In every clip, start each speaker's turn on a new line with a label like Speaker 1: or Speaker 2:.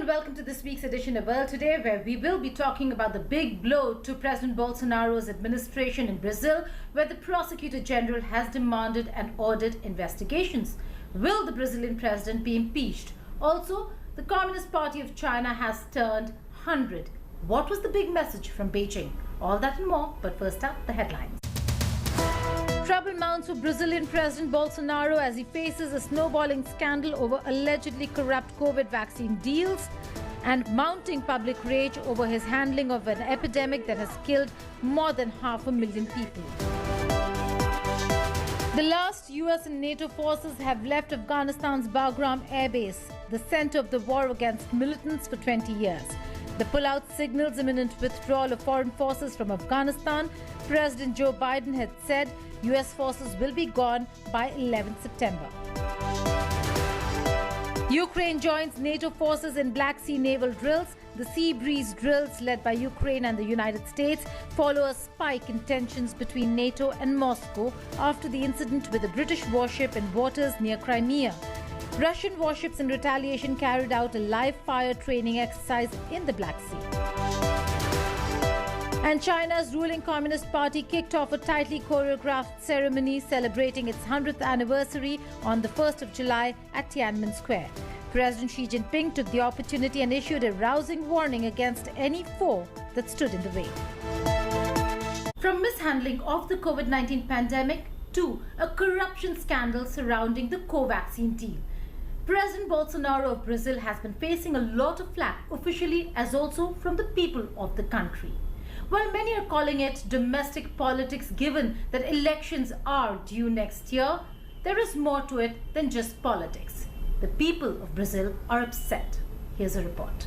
Speaker 1: and welcome to this week's edition of World Today, where we will be talking about the big blow to President Bolsonaro's administration in Brazil, where the Prosecutor General has demanded and ordered investigations. Will the Brazilian president be impeached? Also, the Communist Party of China has turned 100. What was the big message from Beijing? All that and more, but first up, the headlines. Trouble mounts for Brazilian President Bolsonaro as he faces a snowballing scandal over allegedly corrupt COVID vaccine deals and mounting public rage over his handling of an epidemic that has killed more than 500,000 people. The last US and NATO forces have left Afghanistan's Bagram Air Base, the center of the war against militants for 20 years. The pullout signals imminent withdrawal of foreign forces from Afghanistan. President Joe Biden had said US forces will be gone by 11 September. Ukraine joins NATO forces in Black Sea naval drills. The Sea Breeze drills led by Ukraine and the United States follow a spike in tensions between NATO and Moscow after the incident with a British warship in waters near Crimea. Russian warships in retaliation carried out a live fire training exercise in the Black Sea. And China's ruling Communist Party kicked off a tightly choreographed ceremony celebrating its 100th anniversary on the 1st of July at Tiananmen Square. President Xi Jinping took the opportunity and issued a rousing warning against any foe that stood in the way. From mishandling of the COVID-19 pandemic to a corruption scandal surrounding the co-vaccine deal, President Bolsonaro of Brazil has been facing a lot of flack officially as also from the people of the country. While many are calling it domestic politics given that elections are due next year, there is more to it than just politics. The people of Brazil are upset. Here's a report.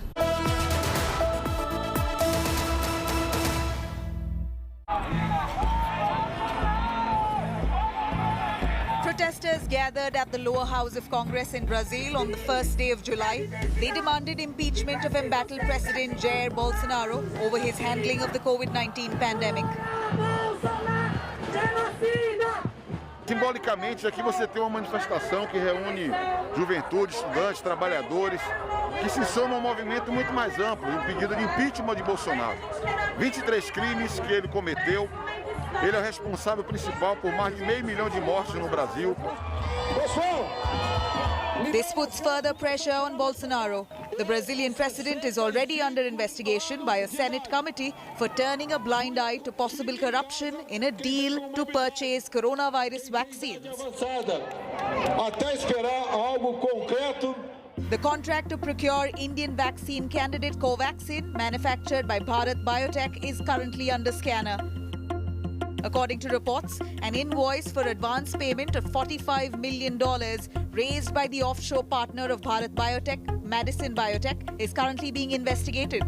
Speaker 2: Protesters gathered at the lower house of Congress in Brazil on the first day of July. They demanded impeachment of embattled President Jair Bolsonaro over his handling of the COVID-19 pandemic.
Speaker 3: Simbolicamente, aqui você tem uma manifestação que reúne juventude, estudantes, trabalhadores, que se soma a um movimento muito mais amplo, um pedido de impeachment de Bolsonaro. 23 crimes que ele cometeu. Ele é o responsável principal por mais de 500 mil de mortes no Brasil.
Speaker 2: This puts further pressure on Bolsonaro. The Brazilian president is already under investigation by a Senate committee for turning a blind eye to possible corruption in a deal to purchase coronavirus vaccines. The contract to procure Indian vaccine candidate Covaxin, manufactured by Bharat Biotech, is currently under scanner. According to reports, an invoice for advance payment of $45 million raised by the offshore partner of Bharat Biotech, Madison Biotech, is currently being investigated.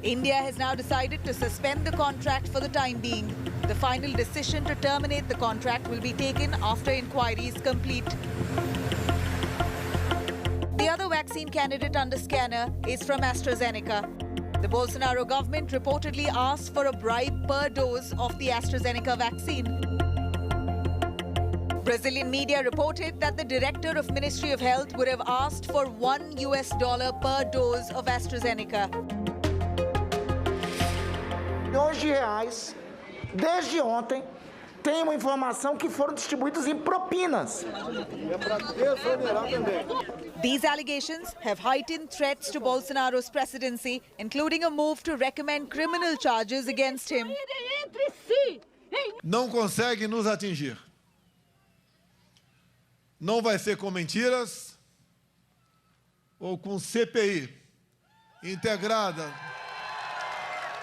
Speaker 2: India has now decided to suspend the contract for the time being. The final decision to terminate the contract will be taken after inquiry is complete. The other vaccine candidate under scanner is from AstraZeneca. The Bolsonaro government reportedly asked for a bribe per dose of the AstraZeneca vaccine. Brazilian media reported that the director of Ministry of Health would have asked for $1 per dose of AstraZeneca.
Speaker 4: R$2 desde ontem, tem uma informação que foram distribuídos em propinas.
Speaker 2: These allegations have heightened threats to Bolsonaro's presidency, including a move to recommend criminal charges against him.
Speaker 5: Não consegue nos atingir. Não vai ser com mentiras ou com CPI integrada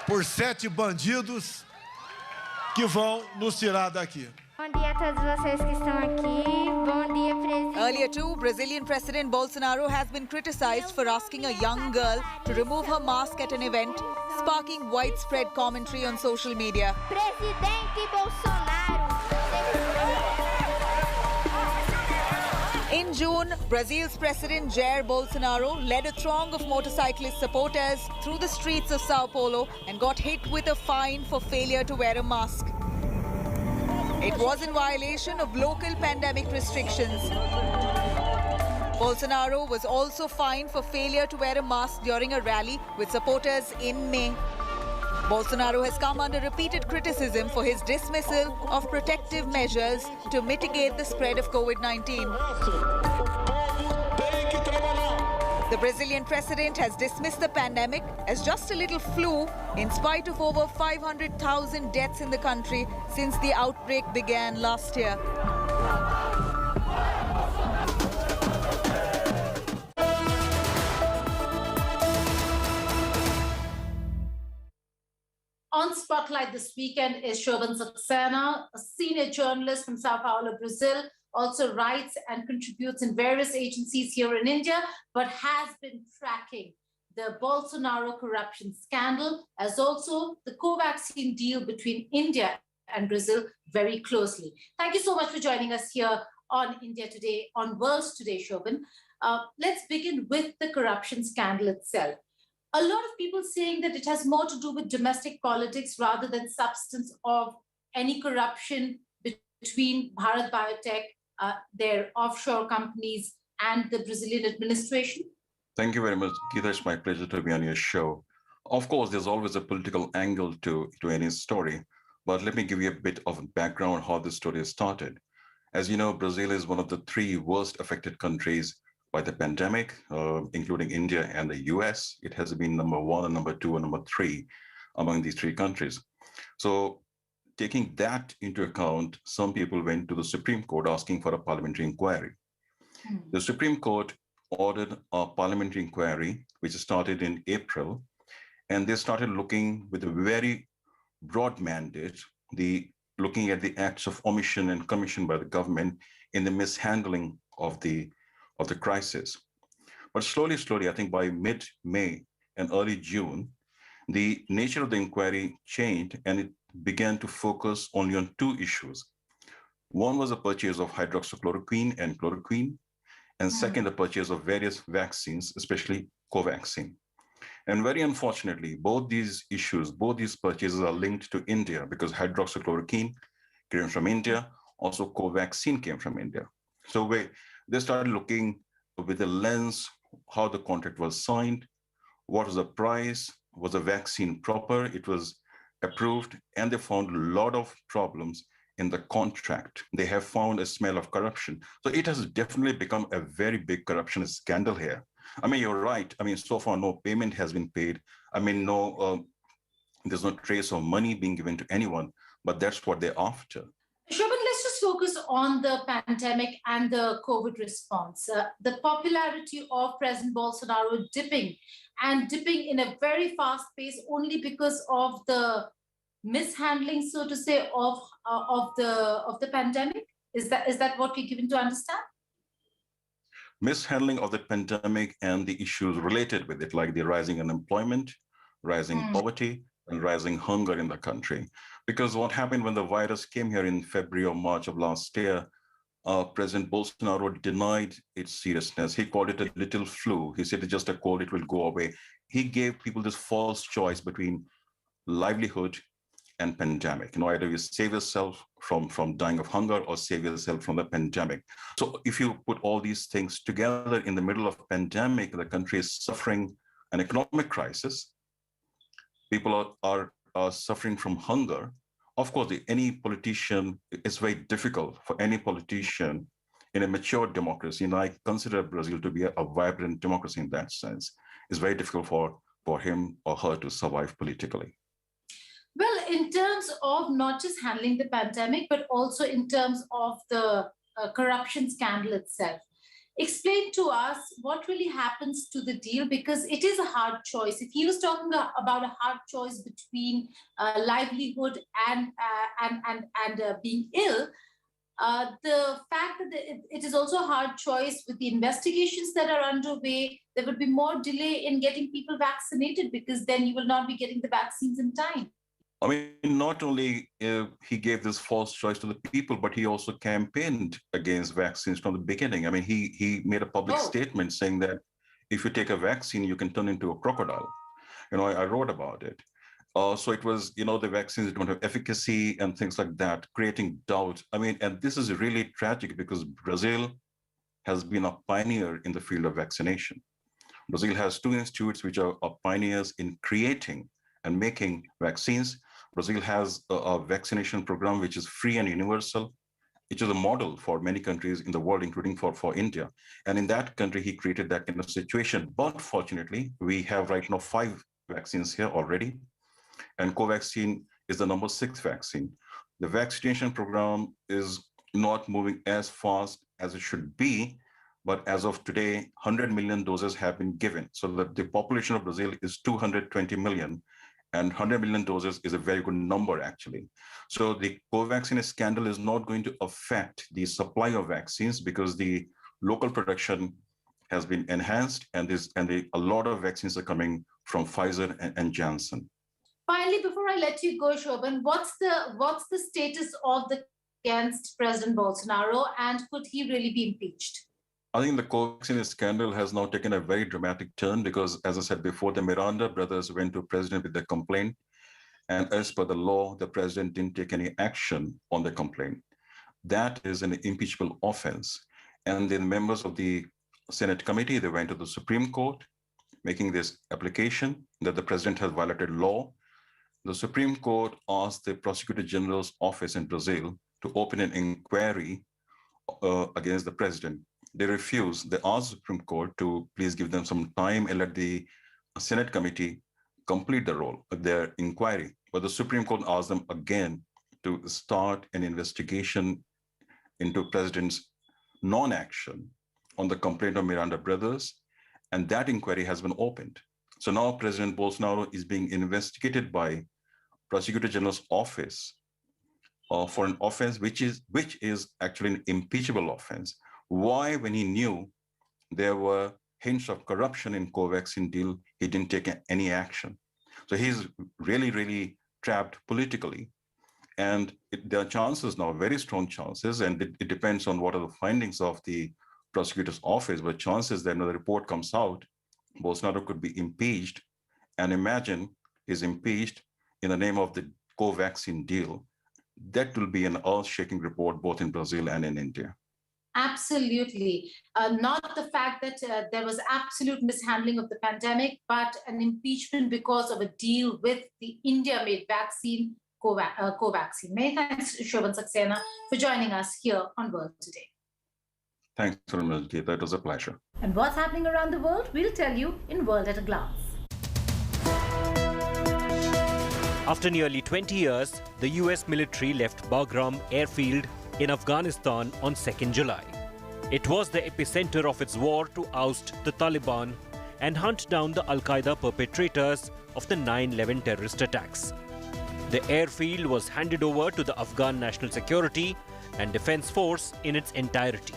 Speaker 5: por 7 bandidos que vão nos tirar daqui.
Speaker 6: Bom dia a todos vocês que estão aqui. Bom dia, presidente.
Speaker 2: Earlier too, Brazilian President Bolsonaro has been criticized for asking a young girl to remove her mask at an event, sparking widespread commentary on social media.
Speaker 6: Presidente Bolsonaro.
Speaker 2: In June, Brazil's President Jair Bolsonaro led a throng of motorcyclist supporters through the streets of Sao Paulo and got hit with a fine for failure to wear a mask. It was in violation of local pandemic restrictions. Bolsonaro was also fined for failure to wear a mask during a rally with supporters in May. Bolsonaro has come under repeated criticism for his dismissal of protective measures to mitigate the spread of COVID-19. The Brazilian president has dismissed the pandemic as just a little flu in spite of over 500,000 deaths in the country since the outbreak began last year.
Speaker 1: On Spotlight this weekend is Shobhan Saxena, a senior journalist from Sao Paulo, Brazil, also writes and contributes in various agencies here in India, but has been tracking the Bolsonaro corruption scandal, as also the co-vaccine deal between India and Brazil very closely. Thank you so much for joining us here on India Today, on World Today, Shobhan. Let's begin with the corruption scandal itself. A lot of people saying that it has more to do with domestic politics rather than substance of any corruption between Bharat Biotech, their offshore companies, and the Brazilian administration?
Speaker 7: Thank you very much, Geeta. It's my pleasure to be on your show. Of course, there's always a political angle to any story, but let me give you a bit of background how this story started. As you know, Brazil is one of the 3 worst affected countries by the pandemic, including India and the US. It has been number 1 and number 2 and number 3 among these 3 countries. So taking that into account, some people went to the Supreme Court asking for a parliamentary inquiry. The Supreme Court ordered a parliamentary inquiry, which started in April, and they started looking with a very broad mandate, looking at the acts of omission and commission by the government in the mishandling of the crisis. But slowly, I think by mid-May and early June, the nature of the inquiry changed and it began to focus only on 2 issues. One was the purchase of hydroxychloroquine and chloroquine, and second, the purchase of various vaccines, especially Covaxin. And very unfortunately, both these purchases are linked to India because hydroxychloroquine came from India, also Covaxin came from India. So they started looking with a lens, how the contract was signed, what was the price, was the vaccine proper, it was approved, and they found a lot of problems in the contract. They have found a smell of corruption. So it has definitely become a very big corruption scandal here. I mean, you're right. I mean, so far, no payment has been paid. I mean, there's no trace of money being given to anyone, but that's what they're after.
Speaker 1: Shobhan, let's just focus on the pandemic and the COVID response. The popularity of President Bolsonaro dipping in a very fast pace only because of the mishandling, so to say, of the pandemic. Is that what we're given to understand?
Speaker 7: Mishandling of the pandemic and the issues related with it, like the rising unemployment, rising poverty, and rising hunger in the country. Because what happened when the virus came here in February or March of last year, President Bolsonaro denied its seriousness. He called it a little flu. He said it's just a cold, it will go away. He gave people this false choice between livelihood and pandemic. Either you save yourself from dying of hunger or save yourself from the pandemic. So if you put all these things together in the middle of pandemic, the country is suffering an economic crisis. People are suffering from hunger. Of course, any politician, it's very difficult for any politician in a mature democracy, and I consider Brazil to be a vibrant democracy in that sense. It's very difficult for him or her to survive politically.
Speaker 1: Well, in terms of not just handling the pandemic, but also in terms of the corruption scandal itself, explain to us what really happens to the deal, because it is a hard choice. If he was talking about a hard choice between livelihood and being ill, the fact that it is also a hard choice with the investigations that are underway, there would be more delay in getting people vaccinated because then you will not be getting the vaccines in time.
Speaker 7: I mean, not only he gave this false choice to the people, but he also campaigned against vaccines from the beginning. I mean, he made a public statement saying that if you take a vaccine, you can turn into a crocodile. I wrote about it. So it was, the vaccines don't have efficacy and things like that, creating doubt. I mean, and this is really tragic because Brazil has been a pioneer in the field of vaccination. Brazil has two institutes which are pioneers in creating and making vaccines. Brazil has a vaccination program which is free and universal, which is a model for many countries in the world, including for India. And in that country, he created that kind of situation. But fortunately, we have right now 5 vaccines here already. And Covaxin is the number 6 vaccine. The vaccination program is not moving as fast as it should be. But as of today, 100 million doses have been given. So that the population of Brazil is 220 million. And 100 million doses is a very good number, actually. So the Covaxin scandal is not going to affect the supply of vaccines because the local production has been enhanced, and a lot of vaccines are coming from Pfizer and Janssen.
Speaker 1: Finally, before I let you go, Shobhan, what's the status of the against President Bolsonaro, and could he really be impeached?
Speaker 7: I think the Covaxin scandal has now taken a very dramatic turn because, as I said before, the Miranda brothers went to president with a complaint. And as per the law, the president didn't take any action on the complaint. That is an impeachable offense. And then members of the Senate committee, they went to the Supreme Court, making this application that the president has violated law. The Supreme Court asked the Prosecutor General's office in Brazil to open an inquiry against the president. They refused. They asked the Supreme Court to please give them some time and let the Senate committee complete their inquiry. But the Supreme Court asked them again to start an investigation into president's non-action on the complaint of Miranda brothers, and that inquiry has been opened. So now President Bolsonaro is being investigated by Prosecutor General's office for an offense which is actually an impeachable offense. Why, when he knew there were hints of corruption in Covaxin deal, he didn't take any action? So he's really, really trapped politically. And there are chances now, very strong chances, and it depends on what are the findings of the prosecutor's office, but chances that when the report comes out, Bolsonaro could be impeached. And imagine he's impeached in the name of the Covaxin deal. That will be an earth-shaking report both in Brazil and in India.
Speaker 1: Absolutely. Not the fact that there was absolute mishandling of the pandemic, but an impeachment because of a deal with the India-made vaccine, Covaxin. Many thanks, Shobhan Saxena, for joining us here on World Today.
Speaker 7: Thanks very much, Geeta. It was a pleasure.
Speaker 1: And what's happening around the world, we'll tell you in World at a Glance.
Speaker 8: After nearly 20 years, the US military left Bagram airfield in Afghanistan on 2nd July. It was the epicenter of its war to oust the Taliban and hunt down the Al-Qaeda perpetrators of the 9/11 terrorist attacks. The airfield was handed over to the Afghan National Security and Defense Force in its entirety.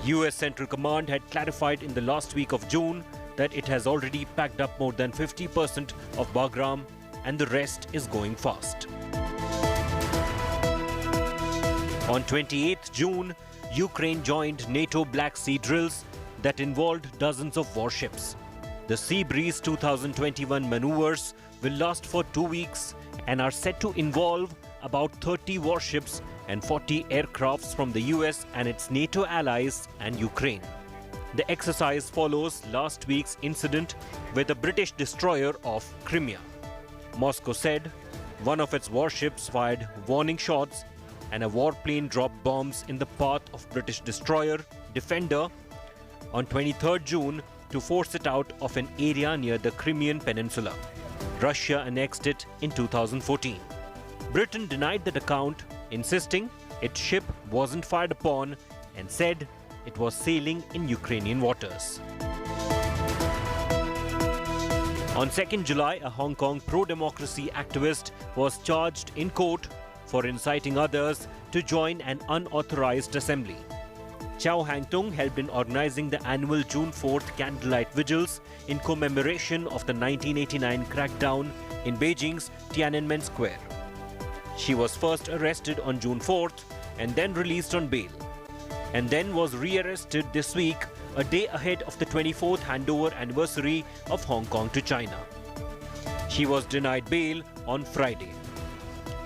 Speaker 8: US Central Command had clarified in the last week of June that it has already packed up more than 50% of Bagram and the rest is going fast. On 28th June, Ukraine joined NATO Black Sea drills that involved dozens of warships. The Sea Breeze 2021 maneuvers will last for 2 weeks and are set to involve about 30 warships and 40 aircrafts from the US and its NATO allies and Ukraine. The exercise follows last week's incident with a British destroyer off Crimea. Moscow said one of its warships fired warning shots and a warplane dropped bombs in the path of British destroyer Defender on 23rd June to force it out of an area near the Crimean Peninsula. Russia annexed it in 2014. Britain denied that account, insisting its ship wasn't fired upon and said it was sailing in Ukrainian waters. On 2nd July, a Hong Kong pro-democracy activist was charged in court for inciting others to join an unauthorized assembly. Chow Hang-tung had been organizing the annual June 4th candlelight vigils in commemoration of the 1989 crackdown in Beijing's Tiananmen Square. She was first arrested on June 4th and then released on bail, and then was re-arrested this week, a day ahead of the 24th handover anniversary of Hong Kong to China. She was denied bail on Friday.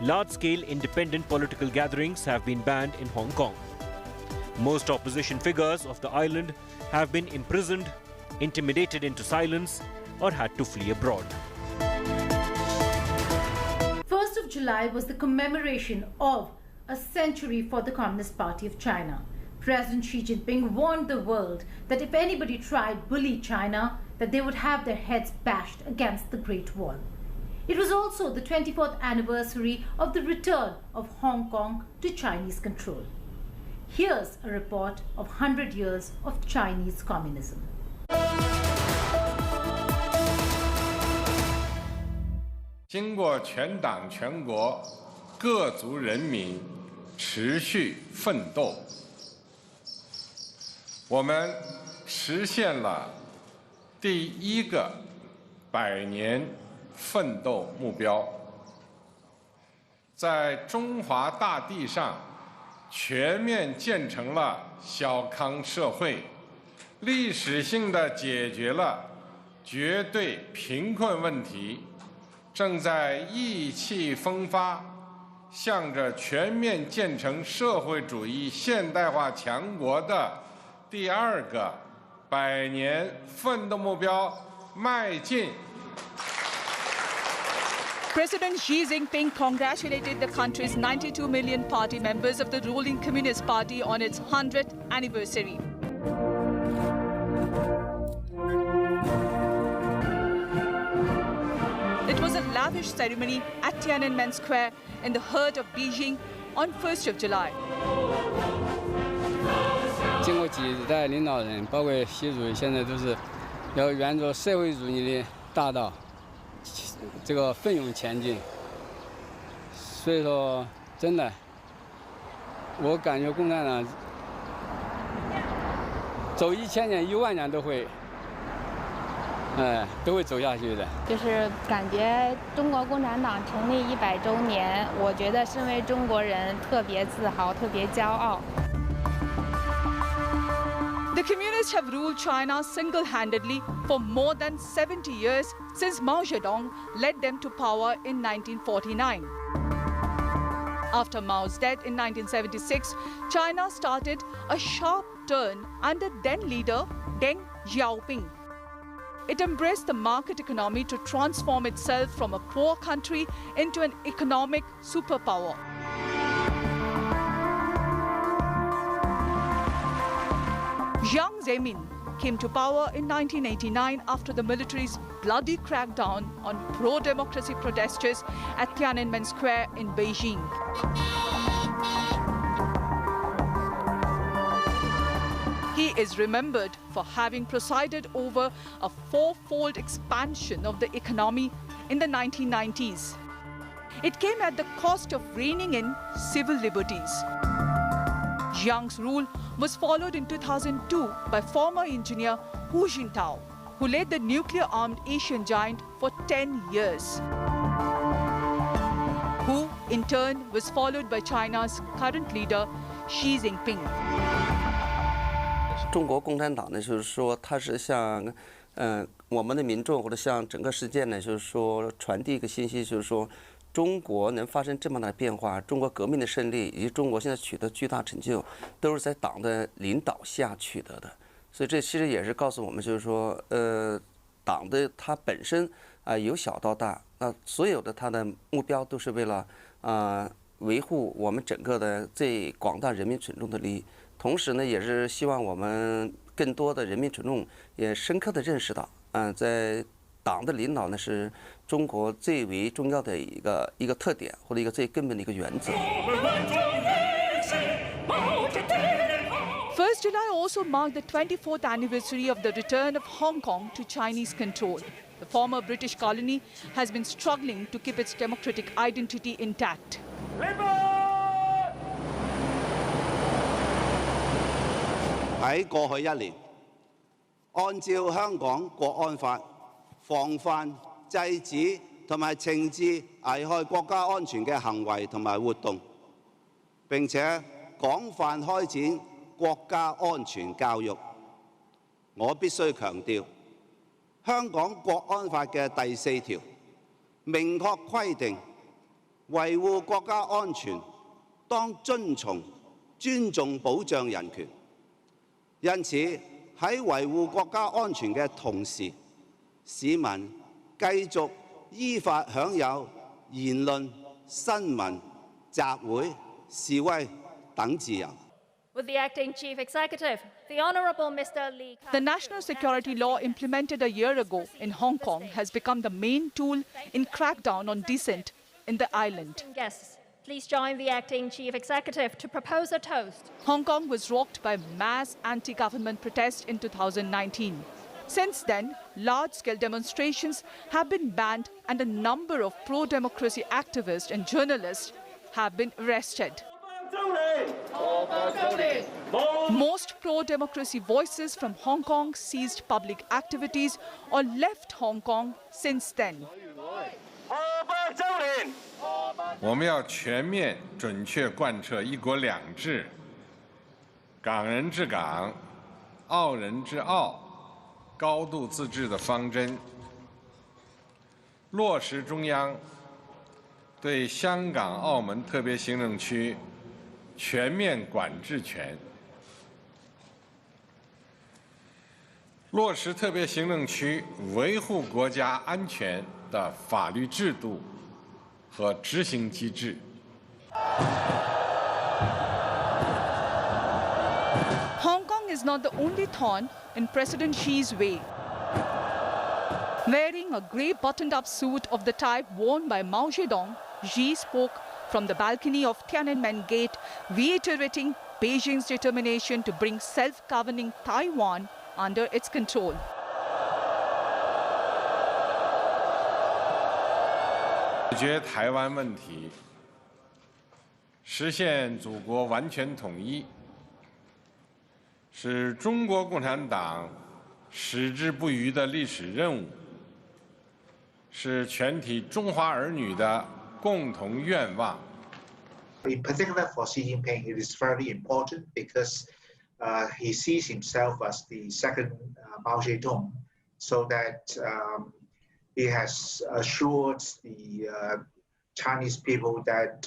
Speaker 8: Large-scale independent political gatherings have been banned in Hong Kong. Most opposition figures of the island have been imprisoned, intimidated into silence, or had to flee abroad.
Speaker 1: 1st of July was the commemoration of a century for the Communist Party of China. President Xi Jinping warned the world that if anybody tried bully China, that they would have their heads bashed against the Great Wall. It was also the 24th anniversary of the return of Hong Kong to Chinese control. Here's a report of 100 years of Chinese communism.
Speaker 9: 经过全党全国各族人民持续奋斗，我们实现了第一个100年奋斗目标，在中华大地上全面建成了小康社会，历史性地解决了绝对贫困问题，正在意气风发，向着全面建成社会主义现代化强国的第2个100年奋斗目标迈进。
Speaker 2: President Xi Jinping congratulated the country's 92 million party members of the ruling Communist Party on its 100th anniversary. It was a lavish ceremony at Tiananmen Square in the heart of Beijing on 1st of July.
Speaker 10: 经过几代领导人，包括习主席，现在都是要沿着社会主义的大道，这个奋勇前进。所以说，真的，我感觉共产党走1000年、10000年都会走下去的。
Speaker 6: 就是感觉中国共产党成立100周年，我觉得身为中国人特别自豪、特别骄傲。
Speaker 2: The communists have ruled China single-handedly for more than 70 years since Mao Zedong led them to power in 1949. After Mao's death in 1976, China started a sharp turn under then-leader Deng Xiaoping. It embraced the market economy to transform itself from a poor country into an economic superpower. Jiang Zemin came to power in 1989 after the military's bloody crackdown on pro-democracy protesters at Tiananmen Square in Beijing. He is remembered for having presided over a 4-fold expansion of the economy in the 1990s. It came at the cost of reining in civil liberties. Jiang's rule was followed in 2002 by former engineer Hu Jintao, who led the nuclear-armed Asian giant for 10 years. Hu, in turn, was followed by China's current leader, Xi Jinping.
Speaker 11: 中国共产党呢，就是说，它是向我们的民众或者向整个世界呢，就是说传递一个信息，就是说。 中国能发生这么大的变化，中国革命的胜利以及中国现在取得巨大成就，都是在党的领导下取得的。所以这其实也是告诉我们，就是说，党的它本身由小到大，那所有的它的目标都是为了维护我们整个的最广大人民群众的利益。同时呢，也是希望我们更多的人民群众也深刻地认识到，在 党的领导呢，是中国最为重要的一个特点，或者一个最根本的一个原则。
Speaker 2: 1st July also marked the 24th anniversary of the return of Hong Kong to Chinese control. The former British colony has been struggling to keep its democratic identity intact.
Speaker 12: 喺過去1年，按照香港國安法。 防範、制止同埋懲治危害國家安全嘅行為同埋活動，並且廣泛開展國家安全教育。我必須強調，香港國安法嘅第4條明確規定，維護國家安全當遵從尊重保障人權。因此喺維護國家安全嘅同時，市民繼續依法享有言論、新聞、集會、示威等自由。
Speaker 13: With the acting chief executive, the Honourable Mr. Lee.
Speaker 14: The national security law implemented a year ago in Hong Kong has become the main tool in crackdown on dissent in the island.
Speaker 13: Guests, please join the acting chief executive to propose a toast.
Speaker 14: Hong Kong was rocked by mass anti-government protests in 2019. Since then, large-scale demonstrations have been banned and a number of pro-democracy activists and journalists have been arrested. Most pro-democracy voices from Hong Kong ceased public activities or left Hong Kong since then.
Speaker 9: 我们要全面准确贯彻一国两制、港人治港、澳人治澳、高度自治的方针，落实中央对香港、澳门特别行政区全面管制权，落实特别行政区维护国家安全的法律制度和执行机制。
Speaker 14: Hong Kong is not the only thorn in President Xi's way. Wearing a grey buttoned-up suit of the type worn by Mao Zedong, Xi spoke from the balcony of Tiananmen Gate, reiterating Beijing's determination to bring self-governing Taiwan under its control.
Speaker 9: 解决台湾问题，实现祖国完全统一，是中国共产党矢志不渝的历史任务，是全体中华儿女的共同愿望。
Speaker 15: In particular, for Xi Jinping, it is very important because he sees himself as the second Mao Zedong, so that he has assured the Chinese people that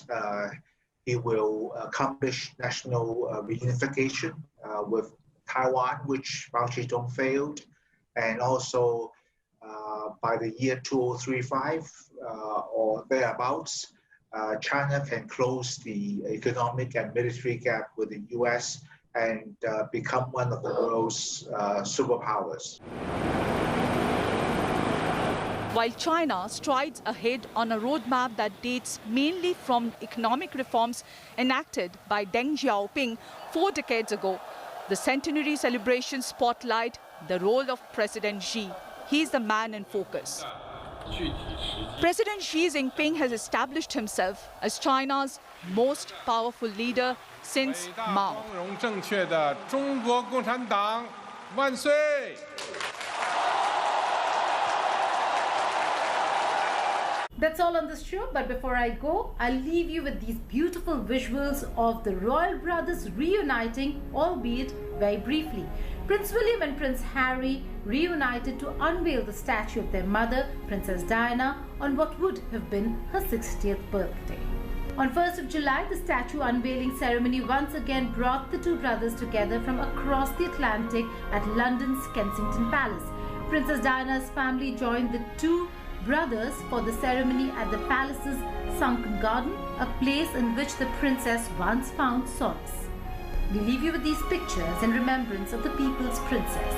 Speaker 15: he will accomplish national reunification with Taiwan, which Mao Zedong failed, and also by the year 2035 or thereabouts, China can close the economic and military gap with the US and become one of the world's superpowers.
Speaker 14: While China strides ahead on a roadmap that dates mainly from economic reforms enacted by Deng Xiaoping 4 decades ago, the centenary celebrations spotlight the role of President Xi. He's the man in focus. President Xi Jinping has established himself as China's most powerful leader since Mao.
Speaker 9: 光荣正确的中国共产党万岁！
Speaker 1: That's all on this show, but before I go, I'll leave you with these beautiful visuals of the royal brothers reuniting, albeit very briefly. Prince William and Prince Harry reunited to unveil the statue of their mother, Princess Diana, on what would have been her 60th birthday. On 1st of July, the statue unveiling ceremony once again brought the two brothers together from across the Atlantic at London's Kensington Palace. Princess Diana's family joined the two brothers for the ceremony at the palace's sunken garden, a place in which the princess once found solace. We leave you with these pictures in remembrance of the people's princess.